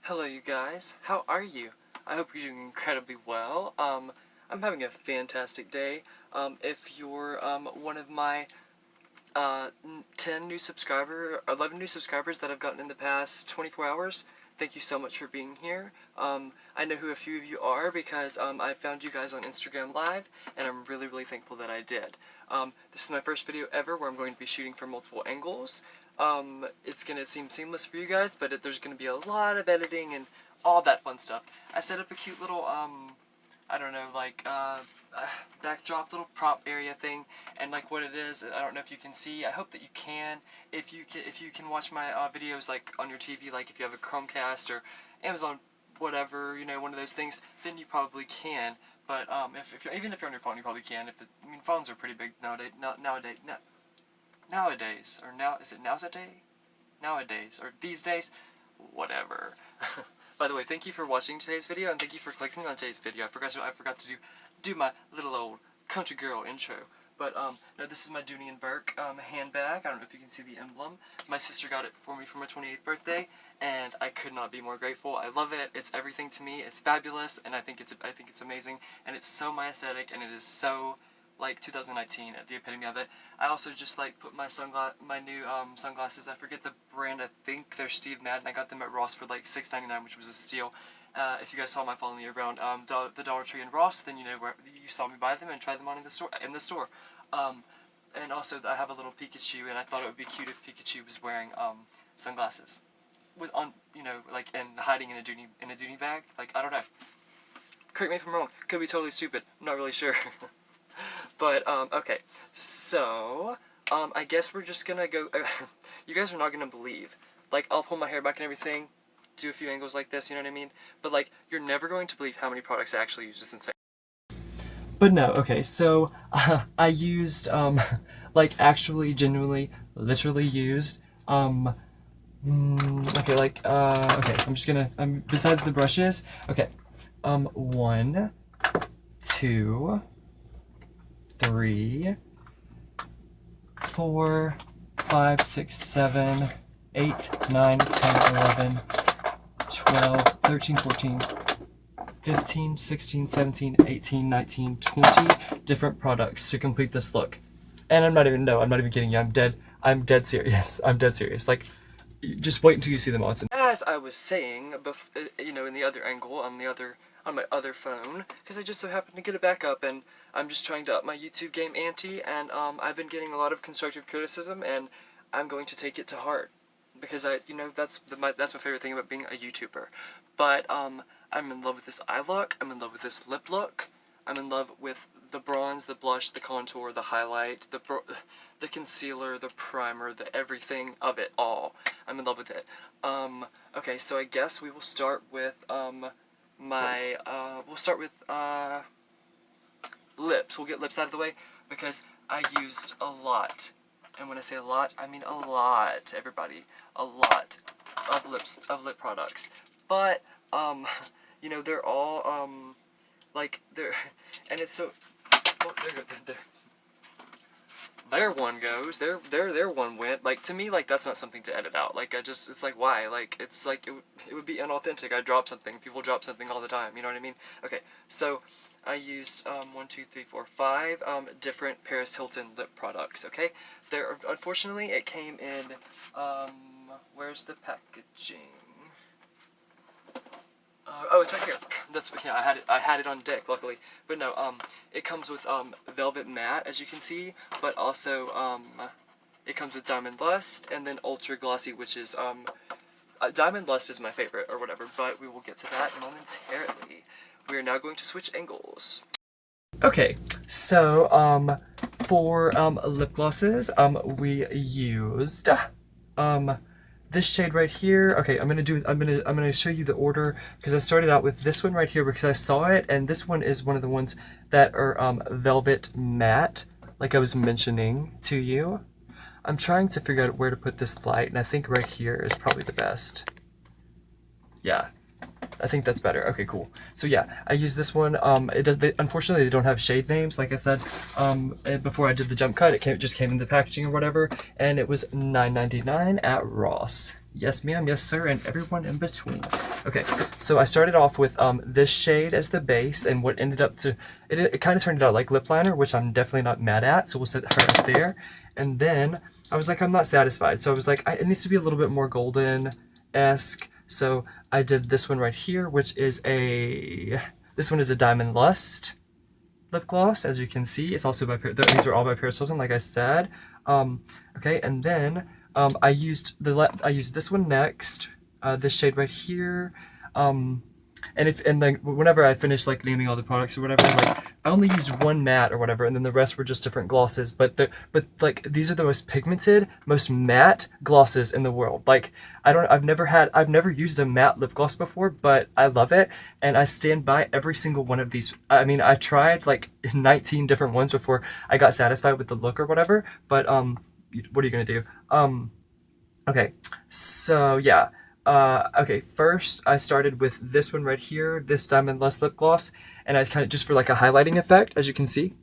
Hello you guys, how are you? I hope you're doing incredibly well. I'm having a fantastic day. If you're one of my 11 new subscribers that I've gotten in the past 24 hours, thank you so much for being here. I know who a few of you are because I found you guys on Instagram Live, and I'm really thankful that I did. This is my first video ever where I'm going to be shooting from multiple angles. It's gonna seem seamless for you guys, but there's gonna be a lot of editing and all that fun stuff. I set up a cute little, I don't know, like, backdrop, little prop area thing, and like what it is, I don't know if you can see. I hope that you can. If you can watch my videos like on your TV, like if you have a Chromecast or Amazon, whatever, you know, one of those things, then you probably can. But even if you're on your phone, you probably can. I mean, phones are pretty big nowadays. Nowadays, or now, is it nowadays, or these days, whatever. By the way, thank you for watching today's video, and thank you for clicking on today's video. I forgot to do my little old country girl intro. But no, this is my Dooney and Burke handbag. I don't know if you can see the emblem. My sister got it for me for my 28th birthday, and I could not be more grateful. I love it. It's everything to me. It's fabulous, and I think it's amazing, and it's so my aesthetic, and it is so like 2019, the epitome of it. I also just like put my new sunglasses. I forget the brand. I think they're Steve Madden. I got them at Ross for like $6.99, which was a steal. If you guys saw my following me around the Dollar Tree in Ross, then you know where you saw me buy them and try them on in the store. And also I have a little Pikachu, and I thought it would be cute if Pikachu was wearing sunglasses, like, and hiding in a Dooney bag. Like, I don't know. Correct me if I'm wrong. Could be totally stupid. I'm not really sure. But, okay, so, I guess we're just gonna go, you guys are not gonna believe, like, I'll pull my hair back and everything, do a few angles like this, you know what I mean? But, like, you're never going to believe how many products I actually use. It's insane. But no, okay, so, I used, like, actually, genuinely, literally used, okay, like, okay, I'm just gonna, besides the brushes, okay, 1, 2, 3, 4, 5, 6, 7, 8, 9, 10, 11, 12, 13, 14, 15, 16, 17, 18, 19, 20 different products to complete this look. And I'm not even kidding you. I'm dead serious. I'm dead serious. Like, just wait until you see them all. As I was saying, you know, in the other angle, on my other phone, because I just so happened to get it back up, and I'm just trying to up my YouTube game ante, and I've been getting a lot of constructive criticism, and I'm going to take it to heart, because that's my favorite thing about being a YouTuber. But I'm in love with this eye look, I'm in love with this lip look, I'm in love with the bronze, the blush, the contour, the highlight, the concealer, the primer, the everything of it all. I'm in love with it. Okay, so I guess we will start with lips. We'll get lips out of the way because I used a lot. And when I say a lot, I mean a lot, everybody. A lot of lip products. But, you know, they're all, like, and it's so, well, there one goes, there one went. Like, to me, like, that's not something to edit out. Like, it's like, why? Like, it's like, it would be inauthentic. I drop something. People drop something all the time, you know what I mean? Okay, so I used, 1, 2, 3, 4, 5, different Paris Hilton lip products, okay? Unfortunately, it came in, where's the packaging? Oh, it's right here. Yeah, I had it on deck, luckily. But no, it comes with, Velvet Matte, as you can see, but also, it comes with Diamond Lust, and then Ultra Glossy, which is, Diamond Lust is my favorite, or whatever, but we will get to that momentarily. We are now going to switch angles. Okay, so, for, lip glosses, we used, this shade right here. Okay, I'm gonna show you the order, because I started out with this one right here because I saw it, and this one is one of the ones that are Velvet Matte, like I was mentioning to you. I'm trying to figure out where to put this light, and I think right here is probably the best. Yeah, I think that's better. Okay, cool. So yeah, I use this one. Unfortunately, they don't have shade names. Like I said, before I did the jump cut, it just came in the packaging or whatever, and it was $9.99 at Ross. Yes, ma'am, yes, sir, and everyone in between. Okay, so I started off with this shade as the base, and what ended up to, it kind of turned out like lip liner, which I'm definitely not mad at, so we'll set her up there. And then I was like, I'm not satisfied, so I was like, it needs to be a little bit more golden-esque, so I did this one right here, which is this one is a Diamond Lust lip gloss, as you can see. It's also by, these are all by Paris Hilton, like I said. Okay, and then I used this one next, this shade right here. And then whenever I finished like naming all the products or whatever, like I only used one matte or whatever, and then the rest were just different glosses. But like these are the most pigmented, most matte glosses in the world. Like I've never used a matte lip gloss before, but I love it, and I stand by every single one of these. I mean, I tried like 19 different ones before I got satisfied with the look or whatever. But what are you gonna do? Okay, so yeah. Okay, first I started with this one right here, this Diamond Lust lip gloss, and I kind of just for like a highlighting effect, as you can see.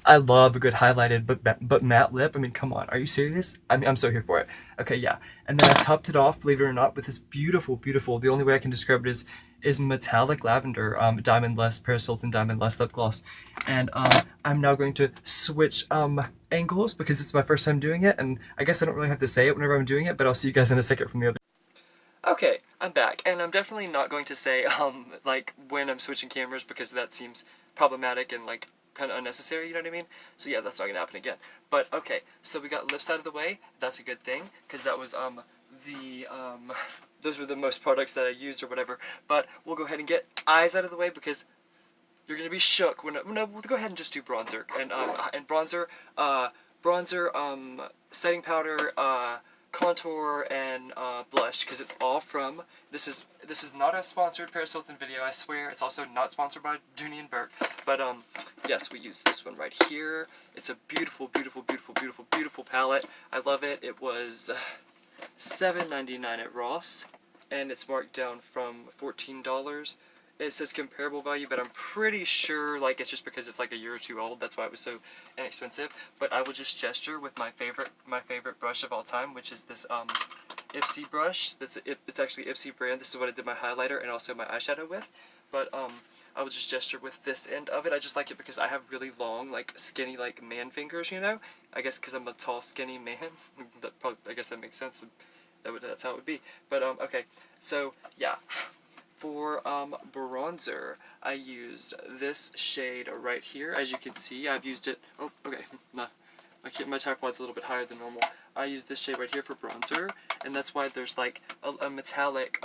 I love a good highlighted but matte lip. I mean, come on, are you serious? I'm so here for it. Okay, yeah, and then I topped it off, believe it or not, with this beautiful, beautiful. The only way I can describe it is metallic lavender Diamond Lust Paris Hilton Diamond Lust lip gloss, and I'm now going to switch angles because this is my first time doing it, and I guess I don't really have to say it whenever I'm doing it, but I'll see you guys in a second from the other. Okay, I'm back, and I'm definitely not going to say like when I'm switching cameras because that seems problematic and like kind of unnecessary, you know what I mean? So yeah, that's not gonna happen again. But okay, so we got lips out of the way. That's a good thing because that was those were the most products that I used or whatever. But we'll go ahead and get eyes out of the way because you're gonna be shook when we'll go ahead and just do bronzer and bronzer, setting powder, contour, and blush because it's all from this is not a sponsored Paris Hilton video, I swear. It's also not sponsored by Dooney and Burke, but yes, we use this one right here. It's a beautiful, beautiful, beautiful, beautiful, beautiful palette. I love it. It was $7.99 at Ross, and it's marked down from $14. It says comparable value, but I'm pretty sure like it's just because it's like a year or two old. That's why it was so inexpensive. But I will just gesture with my favorite brush of all time, which is this Ipsy brush. It's actually Ipsy brand. This is what I did my highlighter and also my eyeshadow with. But I will just gesture with this end of it. I just like it because I have really long, like skinny, like man fingers. You know, I guess because I'm a tall, skinny man. I guess that makes sense. That's how it would be. But okay, so yeah. For bronzer, I used this shade right here. As you can see, I've used it. Oh, okay. My tripod's a little bit higher than normal. I used this shade right here for bronzer, and that's why there's like a metallic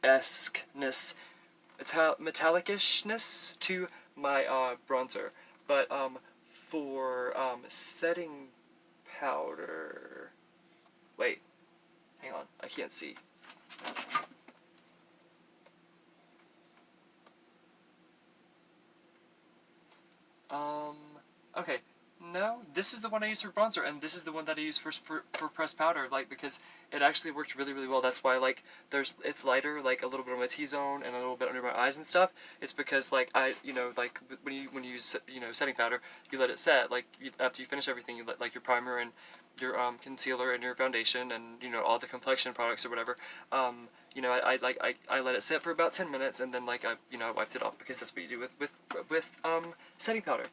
esqueness, metallicishness to my bronzer. But for setting powder, wait, hang on, I can't see. Okay, no, this is the one I use for bronzer, and this is the one that I use for pressed powder, like, because it actually works really, really well. That's why, like, it's lighter, like, a little bit on my T-zone and a little bit under my eyes and stuff. It's because, like, like, when you use, setting powder, you let it set, like, after you finish everything, you let, like, your primer and your, concealer and your foundation and, all the complexion products or whatever, I let it sit for about 10 minutes, and then, like, I wiped it off, because that's what you do with setting powder.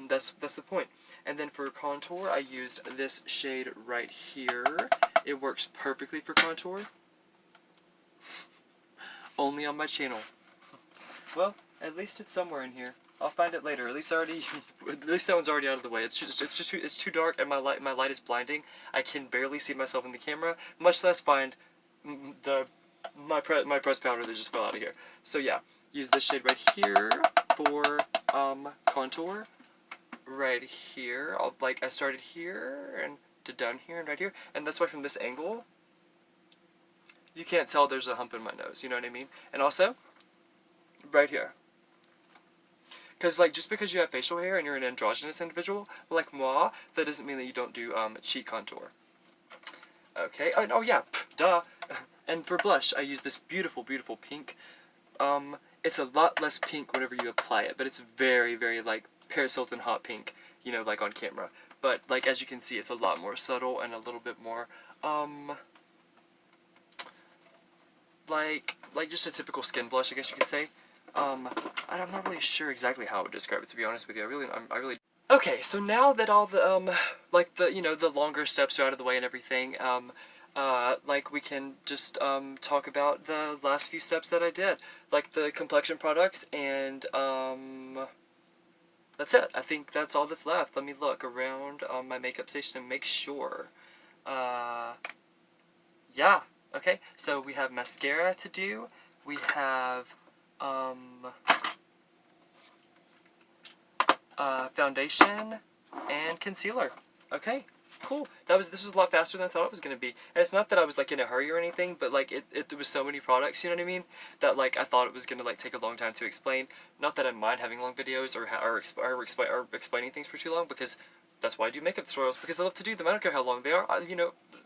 That's the point. And then for contour, I used this shade right here. It works perfectly for contour. Only on my channel. Well, at least it's somewhere in here. I'll find it later. At least that one's already out of the way. It's too dark, and my light is blinding. I can barely see myself in the camera, much less find my pressed powder that just fell out of here. So yeah, use this shade right here for contour. Right here, I started here and did down here and right here, and that's why from this angle you can't tell there's a hump in my nose, you know what I mean? And also right here, because like just because you have facial hair and you're an androgynous individual like moi, that doesn't mean that you don't do cheek contour. Okay, oh yeah, duh. And for blush, I use this beautiful, beautiful pink. It's a lot less pink whenever you apply it, but it's very, very like Paris Hilton hot pink, like on camera. But like as you can see, it's a lot more subtle and a little bit more like just a typical skin blush, I guess you could say. I'm not really sure exactly how I would describe it, to be honest with you. I really. Okay, so now that all the like the the longer steps are out of the way and everything, like we can just talk about the last few steps that I did, like the complexion products, and that's it. I think that's all that's left. Let me look around my makeup station and make sure. Yeah. Okay, so we have mascara to do. We have foundation and concealer. Okay, cool. This was a lot faster than I thought it was gonna be. And it's not that I was like in a hurry or anything, but like there was so many products, you know what I mean? That like I thought it was gonna like take a long time to explain. Not that I mind having long videos or explaining things for too long, because that's why I do makeup tutorials, because I love to do them. I don't care how long they are,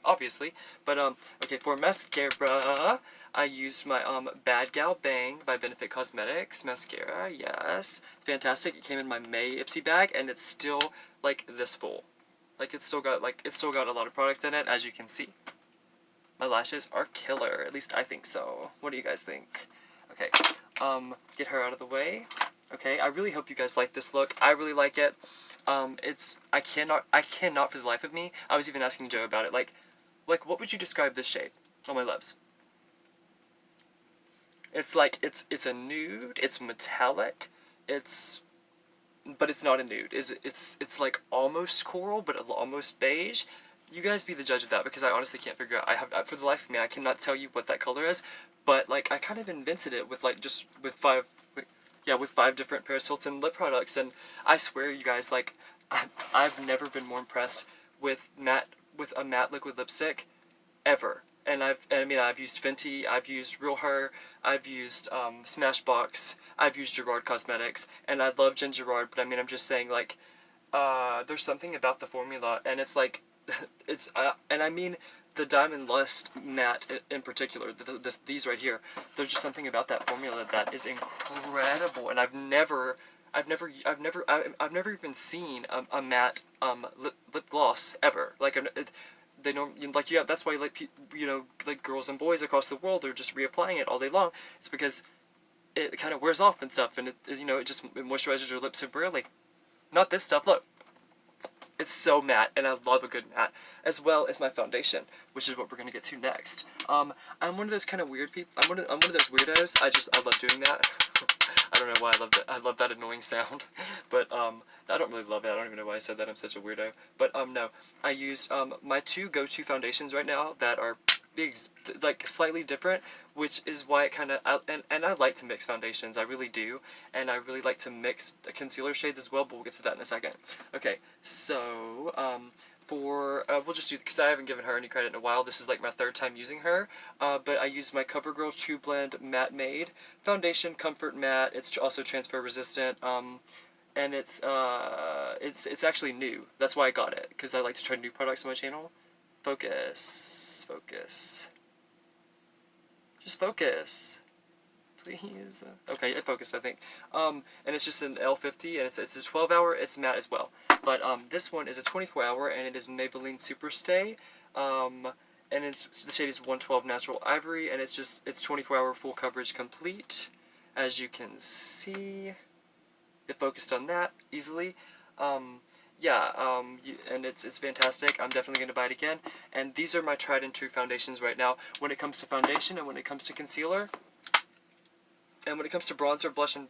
obviously. But okay, for mascara, I used my Bad Gal Bang by Benefit Cosmetics mascara. Yes, it's fantastic. It came in my May Ipsy bag, and it's still like this full. Like it's still got a lot of product in it, as you can see. My lashes are killer. At least I think so. What do you guys think? Okay, get her out of the way. Okay, I really hope you guys like this look. I really like it. I cannot for the life of me. I was even asking Joe about it. Like, what would you describe this shade on my lips? It's like, it's a nude, it's metallic, but it's not a nude. It's like almost coral, but almost beige. You guys be the judge of that, because I honestly can't figure out. For the life of me, I cannot tell you what that color is, but like, I kind of invented it with like, with 5 different Paris Hilton lip products, and I swear, you guys, like, I've never been more impressed with a matte liquid lipstick ever. And I've used Fenty, I've used Real Her, I've used Smashbox, I've used Gerard Cosmetics, and I love Jen Gerard, but I'm just saying, like, there's something about the formula, and it's like, and I mean the Diamond Lust matte in particular, these right here, there's just something about that formula that is incredible, and I've never even seen a matte lip gloss ever. Like, they don't, like, yeah, that's why, like, like girls and boys across the world are just reapplying it all day long. It's because it kind of wears off and stuff, and it just moisturizes your lips temporarily. Not this stuff. Look, it's so matte, and I love a good matte, as well as my foundation, which is what we're gonna get to next. I'm one of those kind of weird people. I'm one of those weirdos. I love doing that. I don't know why I love that. I love that annoying sound, but I don't really love it. I don't even know why I said that. I'm such a weirdo. But no, I use my two go-to foundations right now that are like slightly different, which is why it kind of, and I like to mix foundations. I really do, and I really like to mix concealer shades as well. But we'll get to that in a second. Okay, so we'll just do, because I haven't given her any credit in a while. This is like my 3rd time using her, but I used my CoverGirl True Blend Matte Made Foundation Comfort Matte. It's also transfer resistant, and it's actually new. That's why I got it, because I like to try new products on my channel. Focus, just focus, please. Okay, it focused, I think. And it's just an L50, and it's a 12-hour. It's matte as well. But this one is a 24-hour, and it is Maybelline Super Stay. And the shade is 112 Natural Ivory, and it's 24-hour full coverage complete. As you can see, it focused on that easily. And it's fantastic. I'm definitely going to buy it again. And these are my tried and true foundations right now. When it comes to foundation, and when it comes to concealer, and when it comes to bronzer, blush, and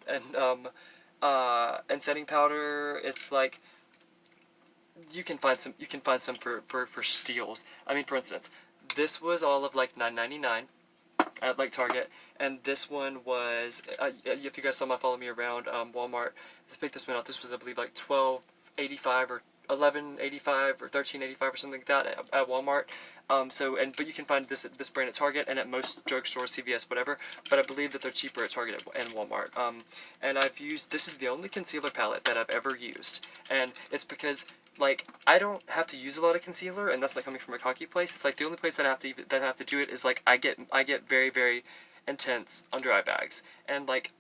setting powder, it's like, you can find some for steals. I mean, for instance, this was all of like $9.99 at like Target, and this one was, if you guys saw my follow me around Walmart, to pick this one up, this was, I believe, like $12.85 or $11.85 or $13.85 or something like that at Walmart. But you can find this brand at Target and at most drugstores, CVS, whatever. But I believe that they're cheaper at Target and Walmart. And this is the only concealer palette that I've ever used, and it's because, like, I don't have to use a lot of concealer, and that's not coming from a cocky place. It's like the only place that I have to do it is, like, I get very, very intense under eye bags, and like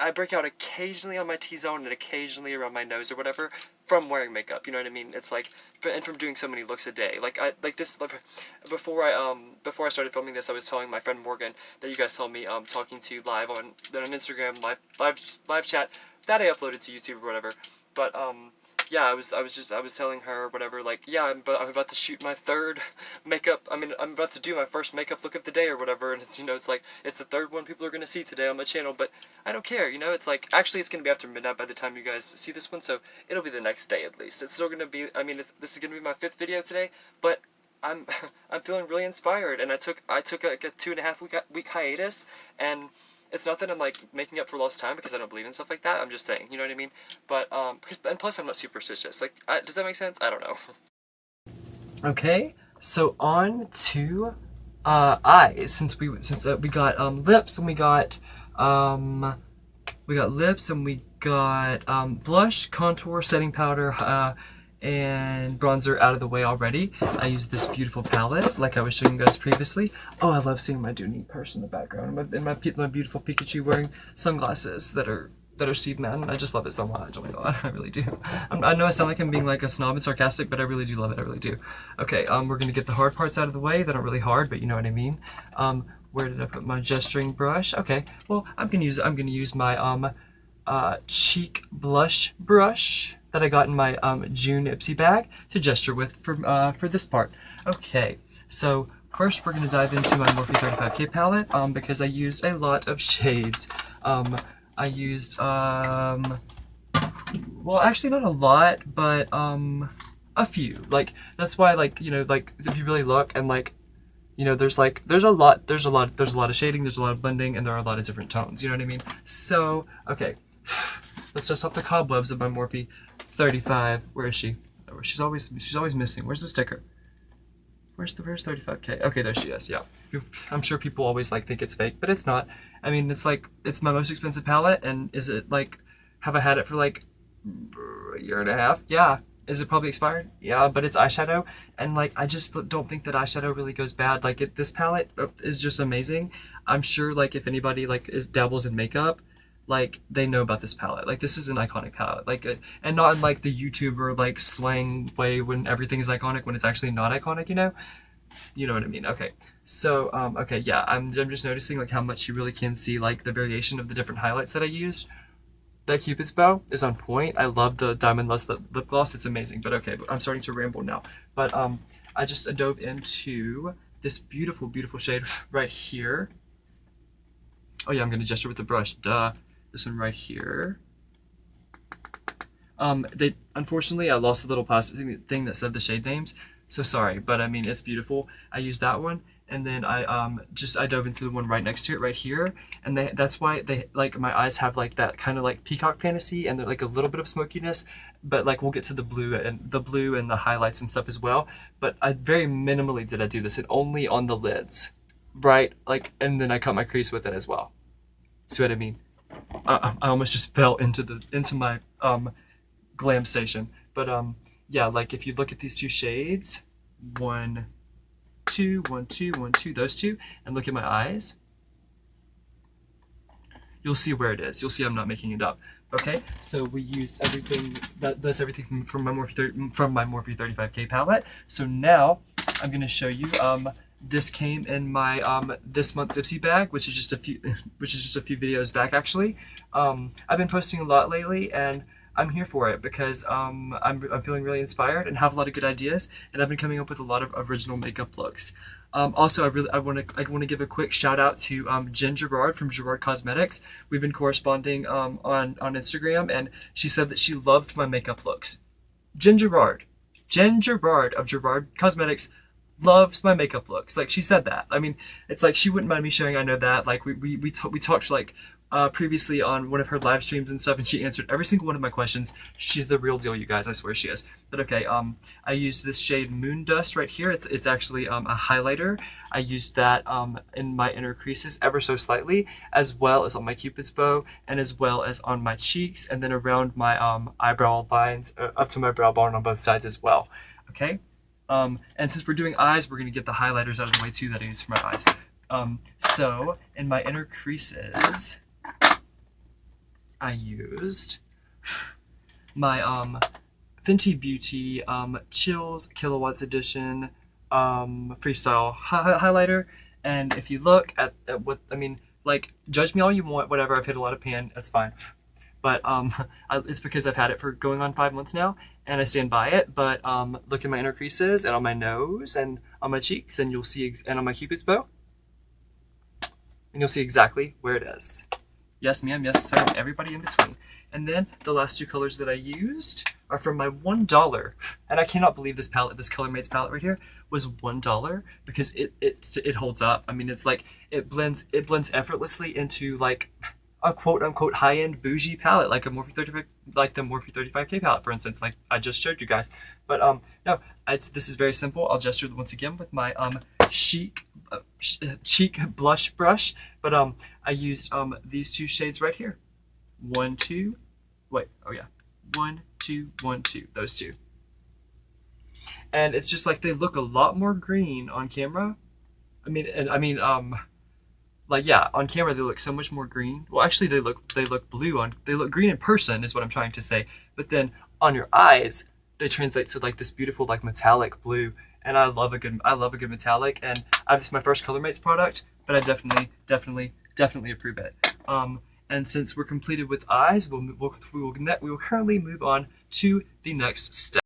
I break out occasionally on my T-zone and occasionally around my nose or whatever, from wearing makeup, you know what I mean? It's like, and from doing so many looks a day. Like this, before I started filming this, I was telling my friend Morgan that you guys saw me talking to live on Instagram live chat that I uploaded to YouTube or whatever. But yeah, I was telling her whatever, like, yeah, I'm about to shoot my third makeup. I mean, I'm about to do my first makeup look of the day or whatever, and it's, you know, it's like, it's the third one people are gonna see today on my channel, but I don't care, you know. It's like, actually, it's gonna be after midnight by the time you guys see this one, so it'll be the next day at least. It's still gonna be, I mean, this is gonna be my 5th video today, but I'm feeling really inspired, and I took like a 2.5 week hiatus, and it's not that I'm like making up for lost time because I don't believe in stuff like that. I'm just saying, you know what I mean? But and plus I'm not superstitious. Like, does that make sense? I don't know. Okay, so on to eyes. Since we got lips, and we got lips, and we got blush, contour, setting powder, and bronzer out of the way already. I use this beautiful palette, like I was showing you guys previously. Oh, I love seeing my Dooney purse in the background, and my beautiful Pikachu wearing sunglasses that are Steve Madden. I just love it so much. Oh my god, I really do. I know I sound like I'm being like a snob and sarcastic, but I really do love it. I really do. Okay, we're gonna get the hard parts out of the way. They're not really hard, but you know what I mean. Where did I put my gesturing brush? Okay, well, I'm gonna use my cheek blush brush that I got in my June Ipsy bag to gesture with for this part. Okay, so first we're going to dive into my Morphe 35K palette because I used a lot of shades. I used, well, actually not a lot, but a few. Like, that's why, like, you know, like, if you really look and, like, you know, there's a lot of shading, there's a lot of blending, and there are a lot of different tones, you know what I mean? So, okay, let's dust off the cobwebs of my Morphe 35. Where is she? Oh, she's always missing. Where's the sticker? Where's 35K? Okay, there she is. Yeah, I'm sure people always like think it's fake, but it's not. I mean, it's like, it's my most expensive palette, and is it like, have I had it for like a year and a half? Yeah. Is it probably expired? Yeah, but it's eyeshadow, and like, I just don't think that eyeshadow really goes bad. Like, this palette is just amazing. I'm sure, like, if anybody like dabbles in makeup, like, they know about this palette. Like, this is an iconic palette. Like, and not in like the YouTuber like slang way when everything is iconic when it's actually not iconic. You know what I mean? Okay, so okay, yeah, I'm just noticing like how much you really can see like the variation of the different highlights that I used. That Cupid's bow is on point. I love the Diamond Lust lip gloss. It's amazing. But okay, I'm starting to ramble now. But I just dove into this beautiful, beautiful shade right here. Oh yeah, I'm gonna gesture with the brush. Duh. This one right here. Unfortunately, I lost a little plastic thing that said the shade names. So sorry, but I mean, it's beautiful. I used that one, and then I dove into the one right next to it right here, and that's why they, like, my eyes have like that kind of like peacock fantasy, and they're like a little bit of smokiness, but like we'll get to the blue and the highlights and stuff as well. But I very minimally did I do this, and only on the lids, right? Like, and then I cut my crease with it as well. See what I mean? I almost just fell into my glam station. But yeah, like if you look at these two shades, 1, 2, 1, 2, 1, 2, those two, and look at my eyes, you'll see where it is. You'll see I'm not making it up. Okay, so we used everything. That's everything from my Morphe 35K palette. So now I'm gonna show you. This came in my this month's Ipsy bag, which is just a few videos back actually. I've been posting a lot lately, and I'm here for it because I'm feeling really inspired and have a lot of good ideas, and I've been coming up with a lot of original makeup looks. Also, I want to give a quick shout out to Jen Gerard from Gerard Cosmetics. We've been corresponding on Instagram, and she said that she loved my makeup looks. Jen Gerard of Gerard Cosmetics loves my makeup looks. Like, she said that. I mean, it's like she wouldn't mind me sharing. I know that. Like, we talked like previously on one of her live streams and stuff, and she answered every single one of my questions. She's the real deal, you guys. I swear she is. But okay, I used this shade Moon Dust right here. It's actually a highlighter. I used that in my inner creases ever so slightly, as well as on my Cupid's bow, and as well as on my cheeks, and then around my eyebrow lines, up to my brow bone on both sides as well. Okay. And since we're doing eyes, we're going to get the highlighters out of the way too that I use for my eyes. So in my inner creases, I used my Fenty Beauty Chills Kilowatts Edition Freestyle highlighter. And if you look at what, I mean, like, judge me all you want, whatever, I've hit a lot of pan, that's fine. But it's because I've had it for going on 5 months now, and I stand by it. But look at my inner creases, and on my nose, and on my cheeks, and you'll see, and on my Cupid's bow, and you'll see exactly where it is. Yes, ma'am, yes, sir, and everybody in between. And then the last two colors that I used are from my $1, and I cannot believe this palette, this ColorMates palette right here, was $1 because it holds up. I mean, it's like it blends effortlessly into like a quote unquote high end bougie palette, like a Morphe 35, like the Morphe 35K palette, for instance, like I just showed you guys. But no, this is very simple. I'll gesture once again with my cheek blush brush, but I used these two shades right here. 1, 2, wait, oh yeah, 1, 2, 1, 2, those two. And it's just like they look a lot more green on camera. Like, yeah, on camera they look so much more green. Well, actually they look blue they look green in person is what I'm trying to say. But then on your eyes, they translate to like this beautiful like metallic blue. And I love a good metallic. And it's my first ColorMates product, but I definitely approve it. And since we're completed with eyes, we will currently move on to the next step.